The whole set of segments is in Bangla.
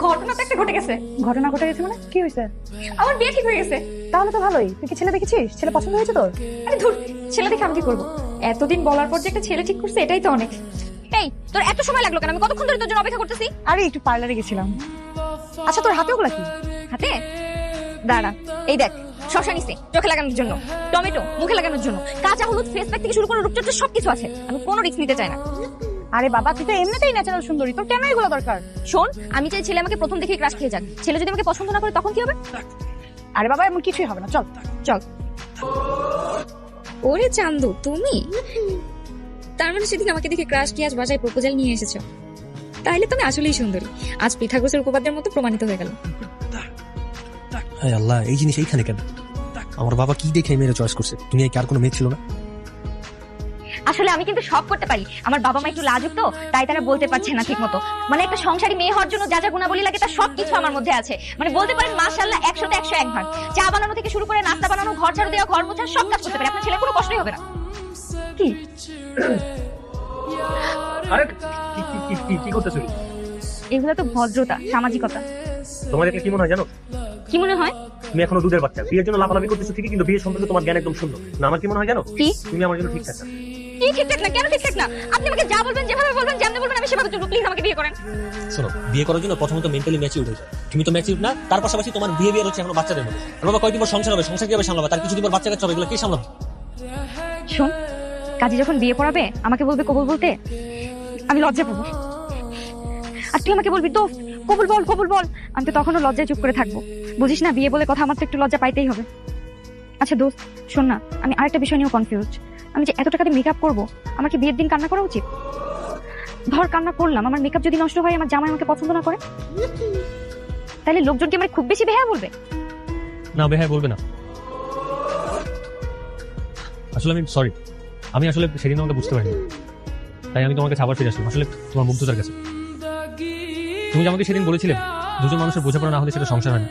ঘটনা তো একটা ঘটে গেছে। ঘটনা ঘটে গেছে মানে কি হয়েছে? আমার বিয়ে ঠিক হয়ে গেছে। তাহলে তো ভালোই। তুই কি ছেলে দেখেছিস? ছেলে পছন্দ হয়েছে তোর? আরে ধুর, ছেলে দেখে আমি কি করবো? এতদিন বলার পর যে একটা ছেলে ঠিক করছে এটাই তো অনেক। এই, তোর এত সময় লাগলো কেন? আমি কতক্ষণ ধরে তোর জন্য অপেক্ষা করতেছি। আরে একটু পার্লারে গেছিলাম। আচ্ছা তোর হাতে ওগুলা কি? হাতে দাঁড়া, এই দেখ, শসা নিছে চোখে লাগানোর জন্য, টমেটো মুখে লাগানোর জন্য, কাঁচা হলুদ, ফেস প্যাক থেকে শুরু করে রূপচর্চা সবকিছু আছে। আমি কোনো রিস্ক নিতে চাই না। আরে বাবা, তুই তো এমনিতেই ন্যাচারাল সুন্দরী, তোর কেন এগুলো দরকার? শোন, আমি চাই ছেলে আমাকে প্রথম দেখে ক্রাশ খেয়ে যাক। ছেলে যদি আমাকে পছন্দ না করে তখন কি হবে? আরে বাবা, এমন কিছুই হবে না, চল চল। ওরে চান্দু, তুমি? তার মানে সেদিন আমাকে দেখে ক্রাশ কি আজ বাসায় প্রপোজাল নিয়ে এসেছো? তাইলে তুমি আসলেই সুন্দরী। আজ পিথাগোরাসের উপপাদ্যের মতো প্রমাণিত হয়ে গেল। হায় আল্লাহ, এই জিনিস এইখানে কেন? আমার বাবা কি দেখে এই মেয়ের চয়েস করছে? দুনিয়ায় কি আর কোনো মেয়ে ছিল না? আসলে আমি কিন্তু সব করতে পারি। আমার বাবা মা একটু লাজুক তো, তাই তারা বলতে পারছে না ঠিক মতো। মানে একটা সংসারী মেয়ে হওয়ার জন্য যা যা গুণাবলী লাগে তার সবকিছু আমার মধ্যে আছে। মানে বলতে পারেন মাশাআল্লাহ 100তে 101 ভাগ। চা বানানো থেকে শুরু করে নাস্তা বানানো, ঘর ঝাড়ু দেওয়া, ঘর মোছা সব কাজ করতে পারি। আপনার ছেলে কোনো কষ্টই হবে না। কি আরে কি করতেছো? এগুলো তো ভদ্রতা, সামাজিকতা। তোমার এটা কি মনে হয় জানো? কি মনে হয়? তুমি এখনো দুধের বাচ্চা, বিয়ের জন্য লাফালাফি করতেছো ঠিকই, কিন্তু বিয়ের সম্পর্কে তোমার জ্ঞান একদম শূন্য। না, আমার কি মনে হয় জানো? কি? তুমি আমার জন্য ঠিকঠাক না। কি ঠিকঠাক না? কেন ঠিকঠাক না? আপনি আমাকে যা বলবেন, যেভাবে বলবেন, যেমন বলবেন আমি সেভাবে চলবো। প্লিজ আমাকে বিয়ে করেন। শোনো, বিয়ে করার জন্য প্রথমত মেন্টালি ম্যাচিউর হয়ে যাও। তুমি তো ম্যাচিউর না, তার পাশাপাশি তোমার বিহেভিয়ার হচ্ছে এখনো বাচ্চাদের মতো। আর বাবা কয়দিন পর সংসার হবে, সংসার কিভাবে সামলাবে? তার কিছুদিন পর বাচ্চা কাচ্চা হবে, এগুলো কি সামলাবে? শোন, কাজী যখন বিয়ে পড়াবে আমাকে বলবে কবুল বলতে, আমি লজ্জা পাবো। আর তুই আমাকে বলবি দোস্ত কবুল বল, কবুল বল। আমি তো তখনও লজ্জায় চুপ করে থাকবো। বুঝিস না, বিয়ে বলে কথা, আমার তো একটু লজ্জা পাইতেই হবে। আচ্ছা দোস্ত শোন না, আমি আরেকটা বিষয় নিয়েও কনফিউজড। আমি যে এত টাকা দিয়ে মেকআপ করবো, আমার কি বিয়ের দিন কান্না করা উচিত? ধর কান্না করলাম, আমার মেকআপ যদি নষ্ট হয়, আমার জামাই আমাকে পছন্দ না করে, তাহলে লোকজন কি আমার খুব বেশি বেহায়া বলবে? না, বেহায় বলবে না। আসলে আমি সরি, আমি আসলে সেদিন আমাকে বুঝতে পারিনি, তাই আমি তোমার কাছে আবার ফিরে আসলাম। আসলে তোমার মুগ্ধতার কাছে। তুমি যে আমাকে সেদিন বলেছিলে দুজন মানুষের বোঝাপড়া না হলে সেটা সংসার হয় না।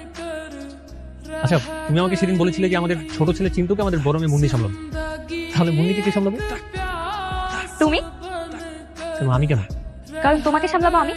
আচ্ছা, তুমি আমাকে সেদিন বলেছিলে যে আমাদের ছোট ছেলে চিন্টুকে আমাদের বড় মেয়ে মুন্নি সামলাবে। তাহলে মুন্নিকে কে সামলাবে? তুমি। আমি কেন? কারণ তোমাকে সামলাবো আমি।